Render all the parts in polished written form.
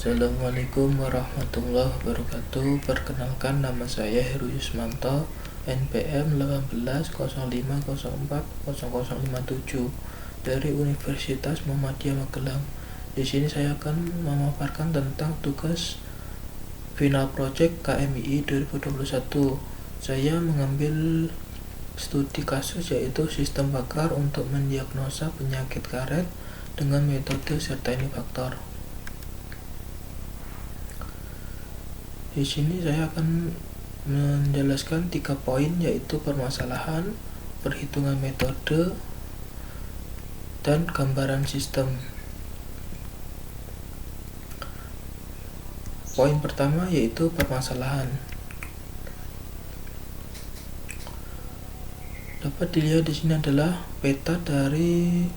Assalamualaikum warahmatullahi wabarakatuh. Perkenalkan, nama saya Heru Yusmanto, NPM 1805040057 dari Universitas Muhammadiyah Magelang. Di sini saya akan memaparkan tentang tugas final project KMII 2021. Saya mengambil studi kasus yaitu sistem bakar untuk mendiagnosa penyakit karet dengan metode Certaini Factor. Di sini saya akan menjelaskan 3 poin, yaitu permasalahan, perhitungan metode, dan gambaran sistem. Poin pertama yaitu permasalahan. Dapat dilihat di sini adalah peta dari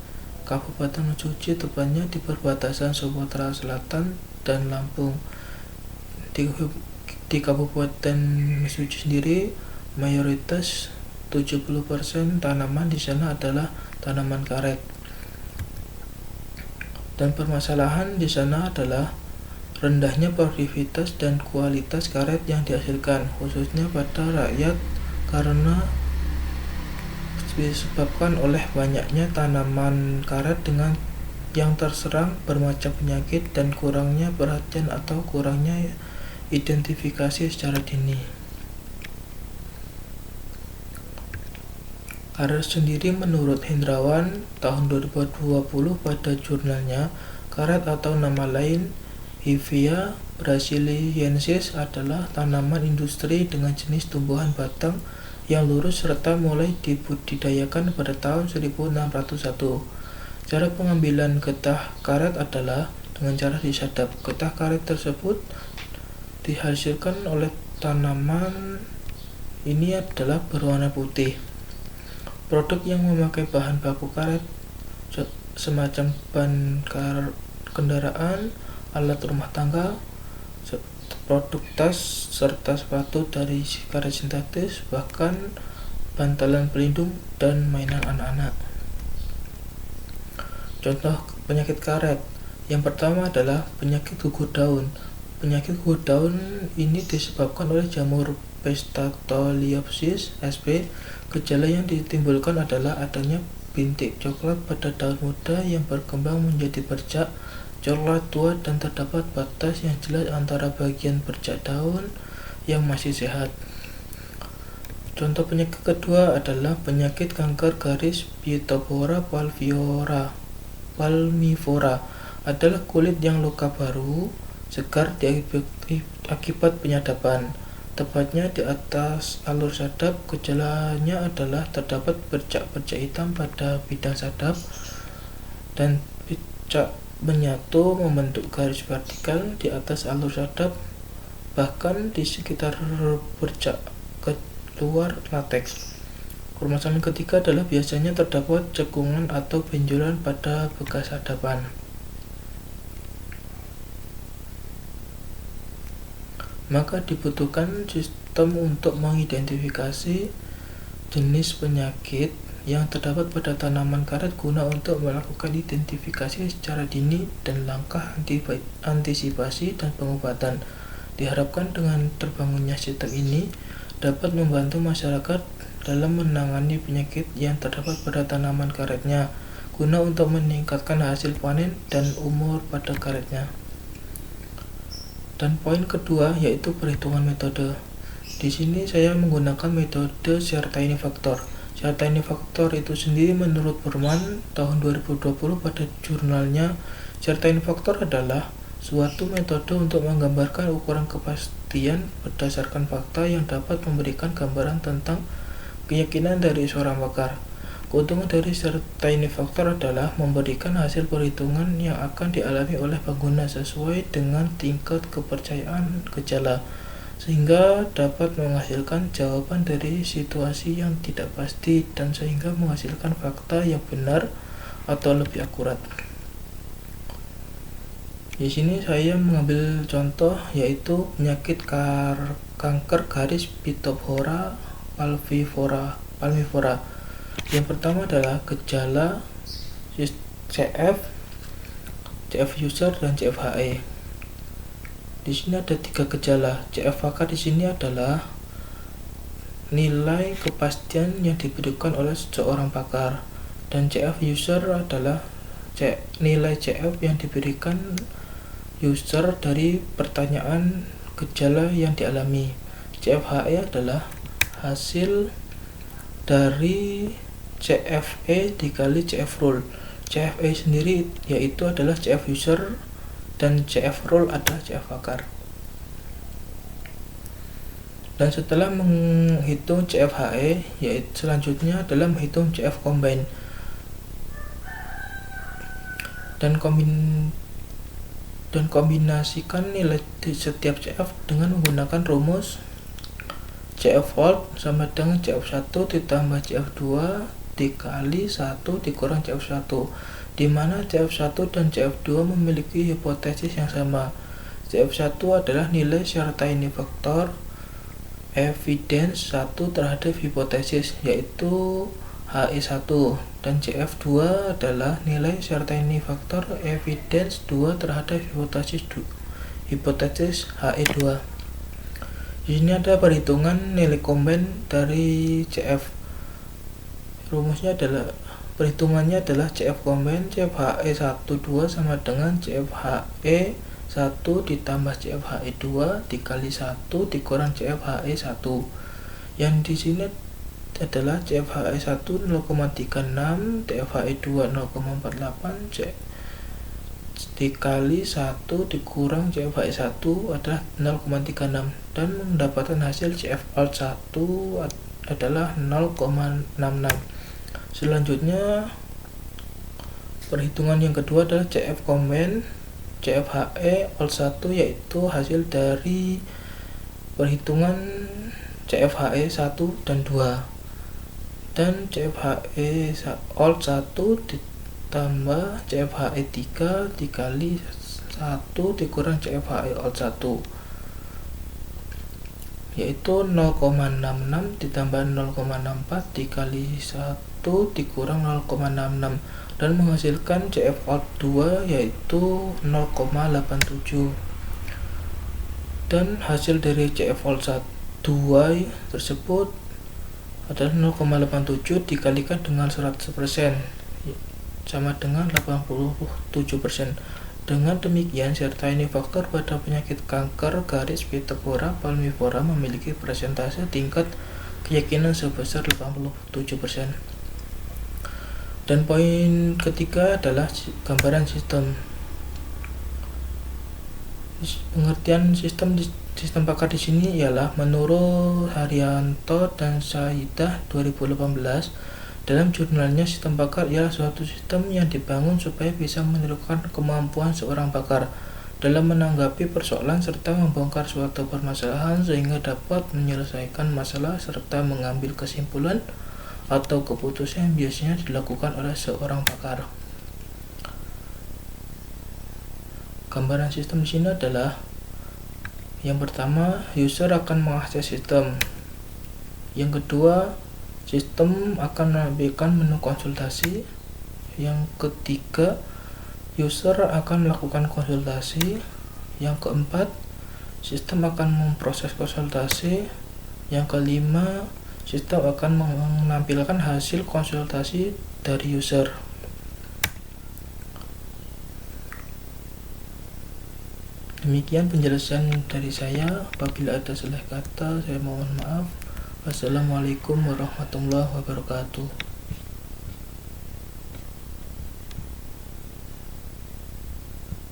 Kabupaten Mesuji, tepatnya di perbatasan Sumatera Selatan dan Lampung. Di Kabupaten Mesuji sendiri, mayoritas 70% tanaman di sana adalah tanaman karet. Dan permasalahan di sana adalah rendahnya produktivitas dan kualitas karet yang dihasilkan, khususnya pada rakyat, karena disebabkan oleh banyaknya tanaman karet dengan yang terserang bermacam penyakit dan kurangnya perhatian atau kurangnya identifikasi secara dini. Karet sendiri menurut Hendrawan tahun 2020 pada jurnalnya, karet atau nama lain Hevea brasiliensis adalah tanaman industri dengan jenis tumbuhan batang yang lurus serta mulai dibudidayakan pada tahun 1601. Cara pengambilan getah karet adalah dengan cara disadap. Getah karet tersebut dihasilkan oleh tanaman ini adalah berwarna putih. Produk yang memakai bahan baku karet semacam ban kendaraan, alat rumah tangga, produk tas, serta sepatu dari karet sintetis, bahkan bantalan pelindung dan mainan anak-anak. Contoh penyakit karet. Yang pertama adalah penyakit gugur daun. Penyakit gugur daun ini disebabkan oleh jamur Pistachiopsis sp. Gejala yang ditimbulkan adalah adanya bintik coklat pada daun muda yang berkembang menjadi bercak coklat tua dan terdapat batas yang jelas antara bagian bercak daun yang masih sehat. Contoh penyakit kedua adalah penyakit kanker garis Phytophthora palmivora adalah kulit yang luka baru segar akibat penyadapan, tepatnya di atas alur sadap. Gejalanya adalah terdapat bercak-bercak hitam pada bidang sadap dan bercak menyatu membentuk garis vertikal di atas alur sadap, bahkan di sekitar bercak keluar lateks. Permasalahan ketiga adalah biasanya terdapat cekungan atau benjolan pada bekas sadapan. Maka dibutuhkan sistem untuk mengidentifikasi jenis penyakit yang terdapat pada tanaman karet guna untuk melakukan identifikasi secara dini dan langkah antisipasi dan pengobatan. Diharapkan dengan terbangunnya sistem ini dapat membantu masyarakat dalam menangani penyakit yang terdapat pada tanaman karetnya guna untuk meningkatkan hasil panen dan umur pada karetnya. Dan poin kedua yaitu perhitungan metode. Di sini saya menggunakan metode Certaini Factor. Certaini Factor itu sendiri menurut Burman tahun 2020 pada jurnalnya, Certaini Factor adalah suatu metode untuk menggambarkan ukuran kepastian berdasarkan fakta yang dapat memberikan gambaran tentang keyakinan dari seorang pakar. Keuntungan dari Certaini Factor adalah memberikan hasil perhitungan yang akan dialami oleh pengguna sesuai dengan tingkat kepercayaan gejala, sehingga dapat menghasilkan jawaban dari situasi yang tidak pasti dan sehingga menghasilkan fakta yang benar atau lebih akurat. Di sini saya mengambil contoh yaitu penyakit kanker garis Phytophthora palmivora. Yang pertama adalah gejala CF user dan CFHE. Di sini ada 3 gejala. CFHK di sini adalah nilai kepastian yang diberikan oleh seorang pakar, dan CF user adalah nilai CF yang diberikan user dari pertanyaan gejala yang dialami. CFHE adalah hasil dari CFE dikali CF rule. CFE sendiri yaitu adalah CF user, dan CF rule adalah CF pakar. Dan setelah menghitung CFHE, yaitu selanjutnya adalah menghitung CF combine dan kombinasikan nilai di setiap CF dengan menggunakan rumus CF volt sama dengan CF1 ditambah CF2 dikali 1 dikurang CF1, di mana CF1 dan CF2 memiliki hipotesis yang sama. CF1 adalah nilai certainty factor evidence 1 terhadap hipotesis, yaitu HE1, dan CF2 adalah nilai certainty factor evidence 2 terhadap hipotesis HE2. Di sini ada perhitungan nilai combine dari CF. Perhitungannya adalah CF combine CFHE12 sama dengan CFHE1 ditambah CFHE2 dikali 1 dikurang CFHE1, yang di sini adalah CFHE1 0,36, CFHE2 0,48 dikali 1 dikurang CFHE1 adalah 0,36, dan mendapatkan hasil CFL1 adalah 0,66. Selanjutnya, perhitungan yang kedua adalah CF combine CFHE1, yaitu hasil dari perhitungan CFHE1 dan 2, dan CFHE1 ditambah CFHE3 dikali 1 dikurang CFHE1, yaitu 0,66 ditambah 0,64 dikali 1 dikurang 0,66, dan menghasilkan CFO2 yaitu 0,87. Dan hasil dari CFO2 tersebut adalah 0,87 dikalikan dengan 100% sama dengan 87%. Dengan demikian, certainty factor pada penyakit kanker garis Phytophthora palmivora memiliki persentase tingkat keyakinan sebesar 87%. Dan poin ketiga adalah gambaran sistem. Pengertian sistem pakar di sini ialah menurut Haryanto dan Saidah 2018. Dalam jurnalnya, sistem pakar ialah suatu sistem yang dibangun supaya bisa menirukan kemampuan seorang pakar dalam menanggapi persoalan serta membongkar suatu permasalahan sehingga dapat menyelesaikan masalah serta mengambil kesimpulan atau keputusan yang biasanya dilakukan oleh seorang pakar. Gambaran sistem di sini adalah yang pertama, user akan mengakses sistem. Yang kedua, sistem akan menampilkan menu konsultasi. Yang ketiga, user akan melakukan konsultasi. Yang keempat, sistem akan memproses konsultasi. Yang kelima, sistem akan menampilkan hasil konsultasi dari user. Demikian penjelasan dari saya. Apabila ada salah kata, saya mohon maaf. Wassalamualaikum warahmatullahi wabarakatuh.